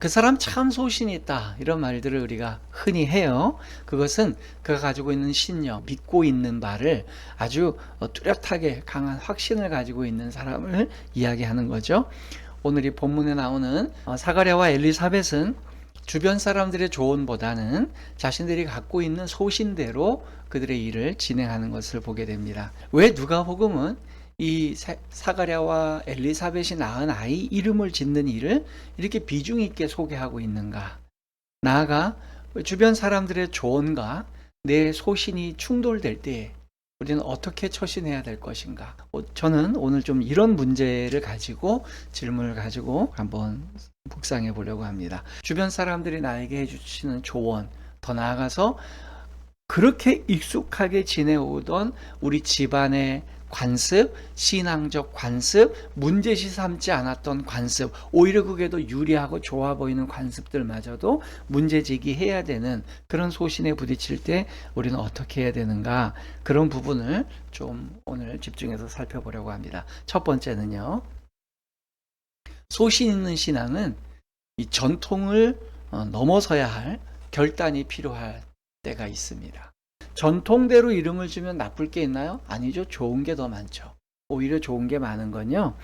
그 사람 참 소신이 있다. 이런 말들을 우리가 흔히 해요. 그것은 그가 가지고 있는 신념, 믿고 있는 바를 아주 뚜렷하게 강한 확신을 가지고 있는 사람을 이야기하는 거죠. 오늘 이 본문에 나오는 사가랴와 엘리사벳은 주변 사람들의 조언보다는 자신들이 갖고 있는 소신대로 그들의 일을 진행하는 것을 보게 됩니다. 왜 누가복음은 이 사가랴와 엘리사벳이 낳은 아이 이름을 짓는 일을 이렇게 비중 있게 소개하고 있는가? 나아가 주변 사람들의 조언과 내 소신이 충돌될 때 우리는 어떻게 처신해야 될 것인가? 저는 오늘 좀 이런 문제를 가지고 질문을 가지고 한번 묵상해 보려고 합니다. 주변 사람들이 나에게 해주시는 조언, 더 나아가서 그렇게 익숙하게 지내오던 우리 집안의 관습, 신앙적 관습, 문제시 삼지 않았던 관습, 오히려 그게 더 유리하고 좋아 보이는 관습들마저도 문제제기해야 되는 그런 소신에 부딪힐 때 우리는 어떻게 해야 되는가, 그런 부분을 좀 오늘 집중해서 살펴보려고 합니다. 첫 번째는요, 소신 있는 신앙은 이 전통을 넘어서야 할 결단이 필요할 때가 있습니다. 전통대로 이름을 주면 나쁠 게 있나요? 아니죠. 좋은 게 더 많죠. 오히려 좋은 게 많은 건요,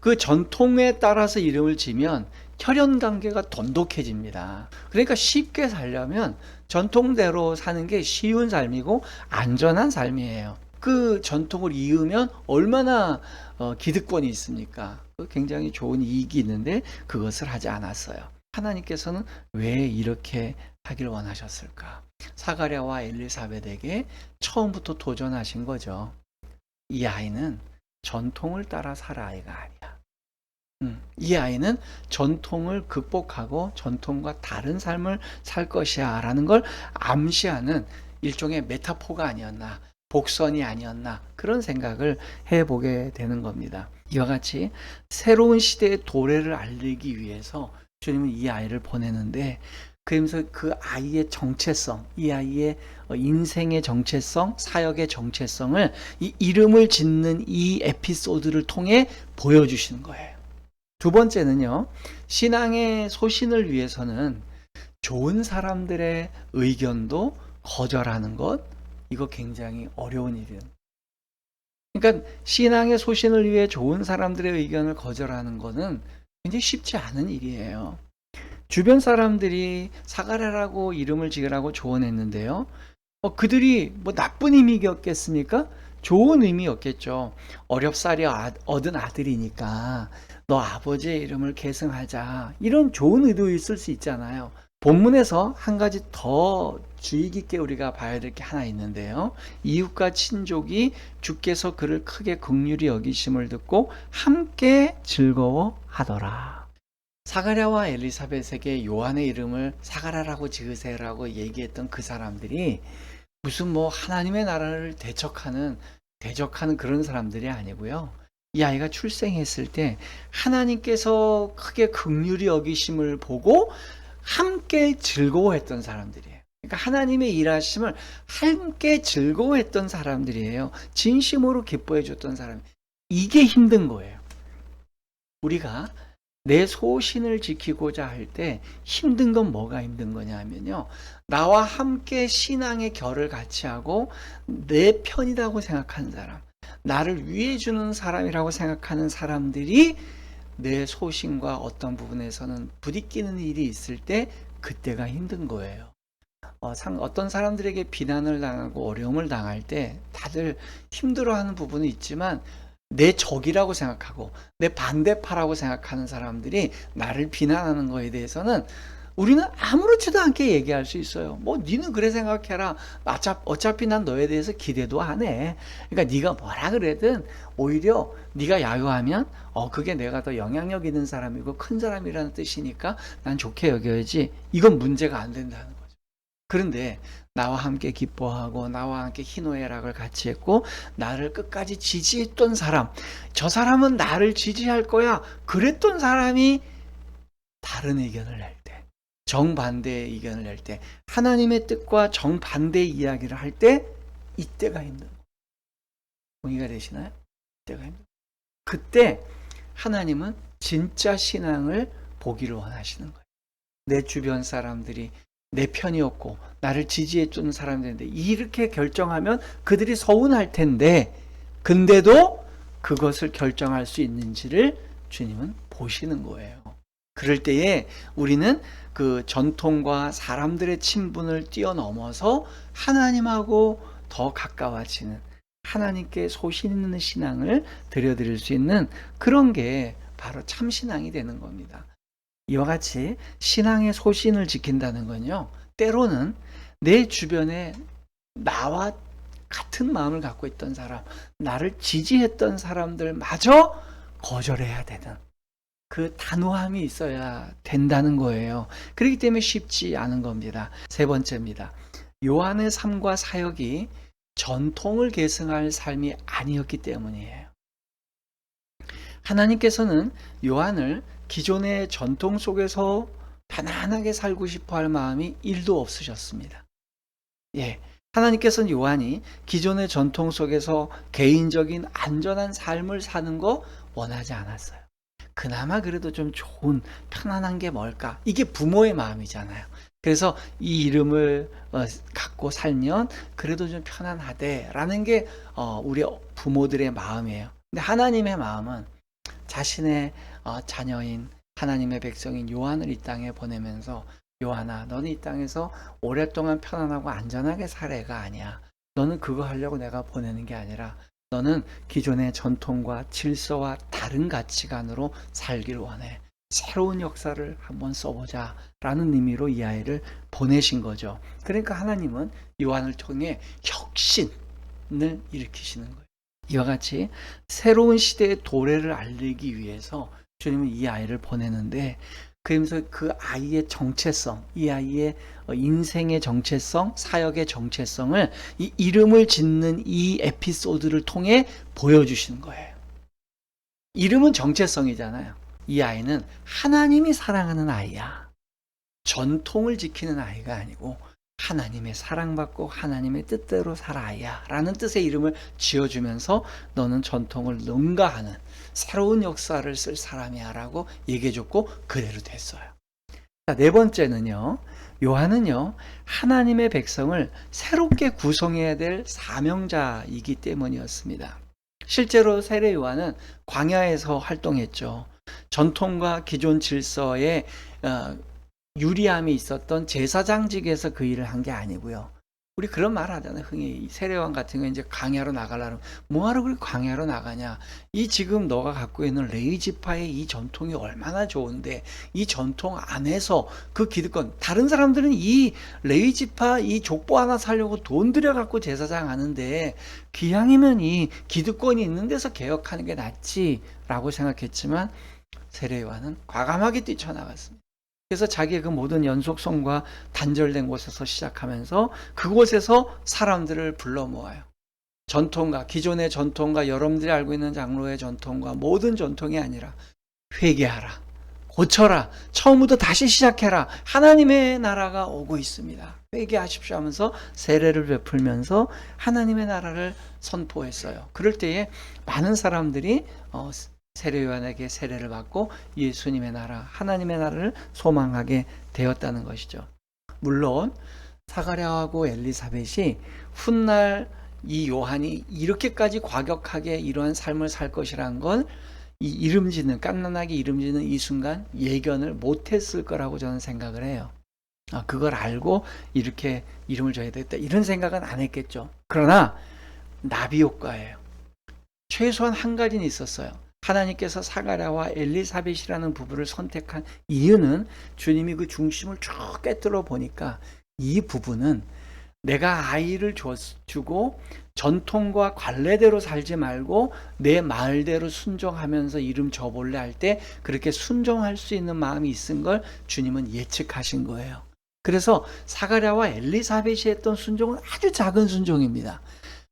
그 전통에 따라서 이름을 지면 혈연관계가 돈독해집니다. 그러니까 쉽게 살려면 전통대로 사는 게 쉬운 삶이고 안전한 삶이에요. 그 전통을 이으면 얼마나 기득권이 있습니까? 굉장히 좋은 이익이 있는데 그것을 하지 않았어요. 하나님께서는 왜 이렇게 하길 원하셨을까? 사가랴와 엘리사벳에게 처음부터 도전하신 거죠. 이 아이는 전통을 따라 살 아이가 아니야. 이 아이는 전통을 극복하고 전통과 다른 삶을 살 것이야 라는 걸 암시하는 일종의 메타포가 아니었나, 복선이 아니었나, 그런 생각을 해보게 되는 겁니다. 이와 같이 새로운 시대의 도래를 알리기 위해서 주님은 이 아이를 보내는데, 그러면서 그 아이의 정체성, 이 아이의 인생의 정체성, 사역의 정체성을 이 이름을 짓는 이 에피소드를 통해 보여주시는 거예요. 두 번째는요, 신앙의 소신을 위해서는 좋은 사람들의 의견도 거절하는 것, 이거 굉장히 어려운 일이에요. 그러니까 신앙의 소신을 위해 좋은 사람들의 의견을 거절하는 것은 굉장히 쉽지 않은 일이에요. 주변 사람들이 사가랴라고 이름을 지으라고 조언했는데요, 그들이 뭐 나쁜 의미였겠습니까? 좋은 의미였겠죠. 어렵사리 얻은 아들이니까 너 아버지의 이름을 계승하자, 이런 좋은 의도 있을 수 있잖아요. 본문에서 한 가지 더 주의 깊게 우리가 봐야 될 게 하나 있는데요, 이웃과 친족이 주께서 그를 크게 긍휼히 여기심을 듣고 함께 즐거워하더라. 사가랴와 엘리사벳에게 요한의 이름을 사가랴라고 지으세요라고 얘기했던 그 사람들이 무슨 뭐 하나님의 나라를 대적하는 그런 사람들이 아니고요, 이 아이가 출생했을 때 하나님께서 크게 긍휼히 여기심을 보고 함께 즐거워했던 사람들이에요. 그러니까 하나님의 일하심을 함께 즐거워했던 사람들이에요. 진심으로 기뻐해 줬던 사람. 이게 힘든 거예요. 우리가 내 소신을 지키고자 할 때 힘든 건 뭐가 힘든 거냐 하면요, 나와 함께 신앙의 결을 같이 하고 내 편이라고 생각하는 사람, 나를 위해 주는 사람이라고 생각하는 사람들이 내 소신과 어떤 부분에서는 부딪히는 일이 있을 때 그때가 힘든 거예요. 어떤 사람들에게 비난을 당하고 어려움을 당할 때 다들 힘들어하는 부분이 있지만, 내 적이라고 생각하고 내 반대파라고 생각하는 사람들이 나를 비난하는 거에 대해서는 우리는 아무렇지도 않게 얘기할 수 있어요. 뭐 니는 그래 생각해라, 어차피 난 너에 대해서 기대도 안 해. 그러니까 네가 뭐라 그래든 오히려 네가 야유하면 그게 내가 더 영향력 있는 사람이고 큰 사람이라는 뜻이니까 난 좋게 여겨야지, 이건 문제가 안 된다는 거죠. 그런데 나와 함께 기뻐하고 나와 함께 희노애락을 같이 했고 나를 끝까지 지지했던 사람, 저 사람은 나를 지지할 거야, 그랬던 사람이 다른 의견을 낼 때, 정반대의 의견을 낼 때, 하나님의 뜻과 정반대의 이야기를 할 때, 이때가 힘든 거예요. 동의가 되시나요? 이때가 힘든 거예요. 그때 하나님은 진짜 신앙을 보기를 원하시는 거예요. 내 주변 사람들이 내 편이었고 나를 지지해 주는 사람들인데 이렇게 결정하면 그들이 서운할 텐데, 근데도 그것을 결정할 수 있는지를 주님은 보시는 거예요. 그럴 때에 우리는 그 전통과 사람들의 친분을 뛰어넘어서 하나님하고 더 가까워지는, 하나님께 소신 있는 신앙을 드려드릴 수 있는 그런 게 바로 참신앙이 되는 겁니다. 이와 같이 신앙의 소신을 지킨다는 건요, 때로는 내 주변에 나와 같은 마음을 갖고 있던 사람, 나를 지지했던 사람들마저 거절해야 되는 그 단호함이 있어야 된다는 거예요. 그렇기 때문에 쉽지 않은 겁니다. 세 번째입니다. 요한의 삶과 사역이 전통을 계승할 삶이 아니었기 때문이에요. 하나님께서는 요한을 기존의 전통 속에서 편안하게 살고 싶어 할 마음이 1도 없으셨습니다. 하나님께서는 요한이 기존의 전통 속에서 개인적인 안전한 삶을 사는 거 원하지 않았어요. 그나마 그래도 좀 좋은 편안한 게 뭘까? 이게 부모의 마음이잖아요. 그래서 이 이름을 갖고 살면 그래도 좀 편안하대라는 게 우리 부모들의 마음이에요. 근데 하나님의 마음은 자신의 자녀인 하나님의 백성인 요한을 이 땅에 보내면서, 요한아, 너는 이 땅에서 오랫동안 편안하고 안전하게 살 애가 아니야. 너는 그거 하려고 내가 보내는 게 아니라 너는 기존의 전통과 질서와 다른 가치관으로 살길 원해. 새로운 역사를 한번 써보자 라는 의미로 이 아이를 보내신 거죠. 그러니까 하나님은 요한을 통해 혁신을 일으키시는 거예요. 이와 같이 새로운 시대의 도래를 알리기 위해서 주님은 이 아이를 보내는데, 그러면서 그 아이의 정체성, 이 아이의 인생의 정체성, 사역의 정체성을 이 이름을 짓는 이 에피소드를 통해 보여주시는 거예요. 이름은 정체성이잖아요. 이 아이는 하나님이 사랑하는 아이야. 전통을 지키는 아이가 아니고 하나님의 사랑받고 하나님의 뜻대로 살 아이야 라는 뜻의 이름을 지어주면서 너는 전통을 능가하는 새로운 역사를 쓸 사람이야 라고 얘기해줬고 그대로 됐어요. 자, 네 번째는요, 요한은요 하나님의 백성을 새롭게 구성해야 될 사명자이기 때문이었습니다. 실제로 세례 요한은 광야에서 활동했죠. 전통과 기존 질서에 유리함이 있었던 제사장직에서 그 일을 한 게 아니고요. 우리 그런 말 하잖아요. 흔히 세례요한 같은 경우 이제 광야로 나가려면 뭐하러 그렇게 광야로 나가냐? 이 지금 너가 갖고 있는 레위 지파의 이 전통이 얼마나 좋은데 이 전통 안에서 그 기득권, 다른 사람들은 이 레위 지파 이 족보 하나 살려고 돈 들여 갖고 제사장 하는데 기왕이면 이 기득권이 있는 데서 개혁하는 게 낫지라고 생각했지만 세례요한은 과감하게 뛰쳐나갔습니다. 그래서 자기의 그 모든 연속성과 단절된 곳에서 시작하면서 그곳에서 사람들을 불러 모아요. 전통과, 기존의 전통과, 여러분들이 알고 있는 장로의 전통과 모든 전통이 아니라 회개하라, 고쳐라, 처음부터 다시 시작해라, 하나님의 나라가 오고 있습니다, 회개하십시오 하면서 세례를 베풀면서 하나님의 나라를 선포했어요. 그럴 때에 많은 사람들이 세례 요한에게 세례를 받고 예수님의 나라, 하나님의 나라를 소망하게 되었다는 것이죠. 물론 사가랴하고 엘리사벳이 훗날 이 요한이 이렇게까지 과격하게 이러한 삶을 살 것이란 건 이 이름 짓는, 깐난하게 이름 짓는 이 순간 예견을 못했을 거라고 저는 생각을 해요. 그걸 알고 이렇게 이름을 줘야 되겠다 이런 생각은 안 했겠죠. 그러나 나비 효과예요. 최소한 한 가지는 있었어요. 하나님께서 사가랴와 엘리사벳이라는 부부를 선택한 이유는 주님이 그 중심을 쭉 꿰뚫어 보니까 이 부부는 내가 아이를 주고 전통과 관례대로 살지 말고 내 말대로 순종하면서 이름 줘볼래 할 때 그렇게 순종할 수 있는 마음이 있은 걸 주님은 예측하신 거예요. 그래서 사가랴와 엘리사벳이 했던 순종은 아주 작은 순종입니다.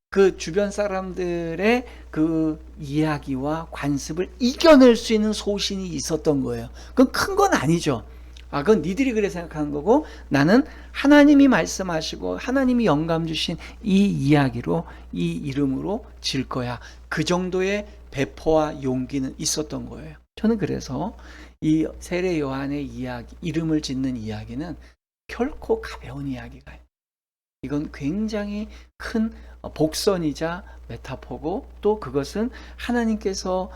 그 주변 사람들의 그 이야기와 관습을 이겨낼 수 있는 소신이 있었던 거예요. 그건 큰 건 아니죠. 그건 니들이 그래 생각하는 거고 나는 하나님이 말씀하시고 하나님이 영감 주신 이 이야기로 이 이름으로 질 거야. 그 정도의 배포와 용기는 있었던 거예요. 저는 그래서 이 세례 요한의 이야기, 이름을 짓는 이야기는 결코 가벼운 이야기가 아니에요. 이건 굉장히 큰 복선이자 메타포고, 또 그것은 하나님께서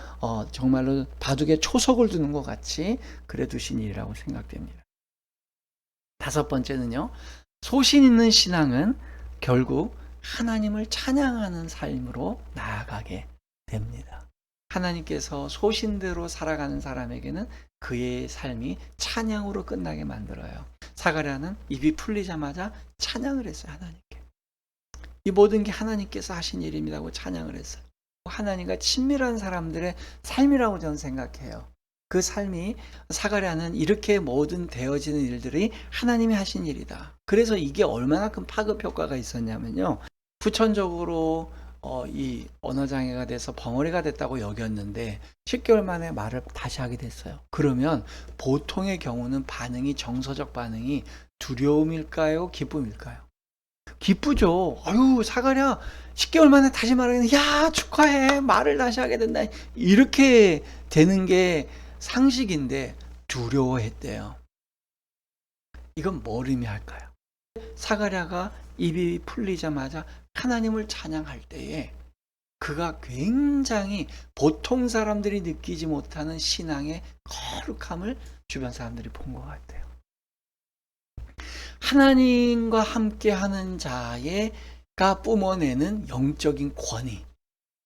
정말로 바둑에 초석을 두는 것 같이 그래 두신 일이라고 생각됩니다. 다섯 번째는요, 소신 있는 신앙은 결국 하나님을 찬양하는 삶으로 나아가게 됩니다. 하나님께서 소신대로 살아가는 사람에게는 그의 삶이 찬양으로 끝나게 만들어요. 사가랴는 입이 풀리자마자 찬양을 했어요. 하나님께. 이 모든 게 하나님께서 하신 일입니다고 찬양을 했어요. 하나님과 친밀한 사람들의 삶이라고 저는 생각해요. 그 삶이, 사가랴는 이렇게 모든 되어지는 일들이 하나님이 하신 일이다. 그래서 이게 얼마나 큰 파급 효과가 있었냐면요, 후천적으로 이 언어장애가 돼서 벙어리가 됐다고 여겼는데 10개월 만에 말을 다시 하게 됐어요. 그러면 보통의 경우는 반응이, 정서적 반응이 두려움일까요? 기쁨일까요? 기쁘죠. 아유, 사가랴 10개월 만에 다시 말하겠네. 야, 축하해. 말을 다시 하게 된다. 이렇게 되는 게 상식인데 두려워했대요. 이건 뭘 의미할까요? 사가랴가 입이 풀리자마자 하나님을 찬양할 때에 그가 굉장히 보통 사람들이 느끼지 못하는 신앙의 거룩함을 주변 사람들이 본 것 같아요. 하나님과 함께하는 자가 뿜어내는 영적인 권위,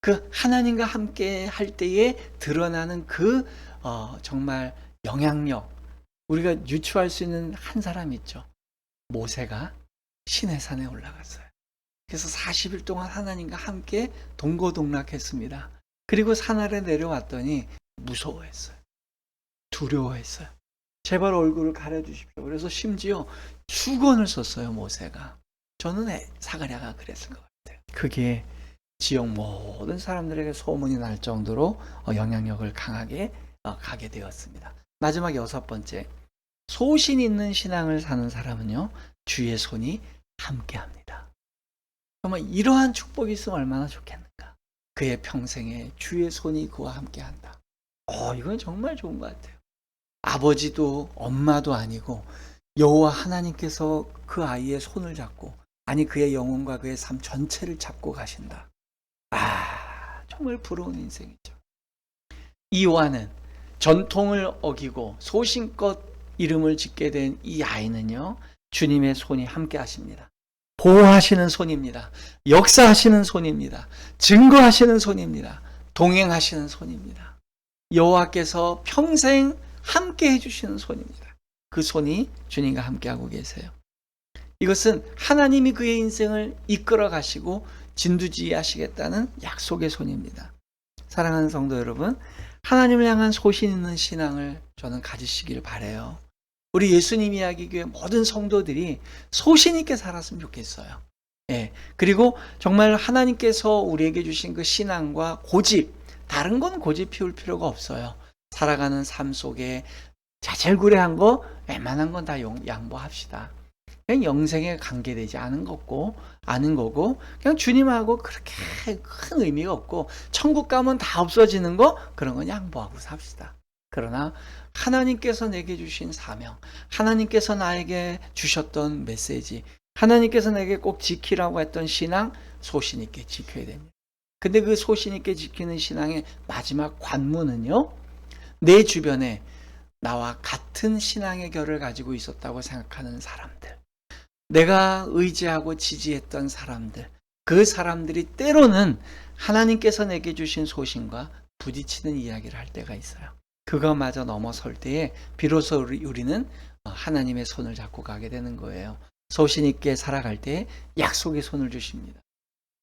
그 하나님과 함께 할 때에 드러나는 그 정말 영향력, 우리가 유추할 수 있는 한 사람이 있죠. 모세가 시내산에 올라갔어요. 그래서 40일 동안 하나님과 함께 동고동락했습니다. 그리고 산 아래 내려왔더니 무서워했어요. 두려워했어요. 제발 얼굴을 가려주십시오. 그래서 심지어 수건을 썼어요, 모세가. 저는 사가랴가 그랬을 것 같아요. 그게 지역 모든 사람들에게 소문이 날 정도로 영향력을 강하게 가게 되었습니다. 마지막 여섯 번째, 소신 있는 신앙을 사는 사람은요, 주의 손이 함께합니다. 정말 이러한 축복이 있으면 얼마나 좋겠는가. 그의 평생에 주의 손이 그와 함께한다. 이건 정말 좋은 것 같아요. 아버지도 엄마도 아니고 여호와 하나님께서 그 아이의 손을 잡고, 아니 그의 영혼과 그의 삶 전체를 잡고 가신다. 정말 부러운 인생이죠. 이 요한은 전통을 어기고 소신껏 이름을 짓게 된 이 아이는요, 주님의 손이 함께 하십니다. 보호하시는 손입니다. 역사하시는 손입니다. 증거하시는 손입니다. 동행하시는 손입니다. 여호와께서 평생 함께 해주시는 손입니다. 그 손이 주님과 함께하고 계세요. 이것은 하나님이 그의 인생을 이끌어 가시고 진두지휘하시겠다는 약속의 손입니다. 사랑하는 성도 여러분, 하나님을 향한 소신 있는 신앙을 저는 가지시길 바라요. 우리 예수님 이야기 교회 모든 성도들이 소신 있게 살았으면 좋겠어요. 그리고 정말 하나님께서 우리에게 주신 그 신앙과 고집, 다른 건 고집 피울 필요가 없어요. 살아가는 삶 속에 자잘구레한 거, 웬만한 건 다 양보합시다. 그냥 영생에 관계되지 않은 거고, 그냥 주님하고 그렇게 큰 의미가 없고, 천국 가면 다 없어지는 거, 그런 건 양보하고 삽시다. 그러나 하나님께서 내게 주신 사명, 하나님께서 나에게 주셨던 메시지, 하나님께서 내게 꼭 지키라고 했던 신앙, 소신 있게 지켜야 됩니다. 근데 그 소신 있게 지키는 신앙의 마지막 관문은요, 내 주변에 나와 같은 신앙의 결을 가지고 있었다고 생각하는 사람들, 내가 의지하고 지지했던 사람들, 그 사람들이 때로는 하나님께서 내게 주신 소신과 부딪히는 이야기를 할 때가 있어요. 그것마저 넘어설 때에 비로소 우리는 하나님의 손을 잡고 가게 되는 거예요. 소신 있게 살아갈 때 약속의 손을 주십니다.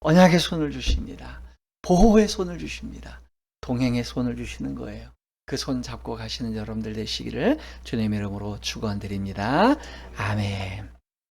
언약의 손을 주십니다. 보호의 손을 주십니다. 동행의 손을 주시는 거예요. 그 손 잡고 가시는 여러분들 되시기를 주님의 이름으로 축원드립니다. 아멘.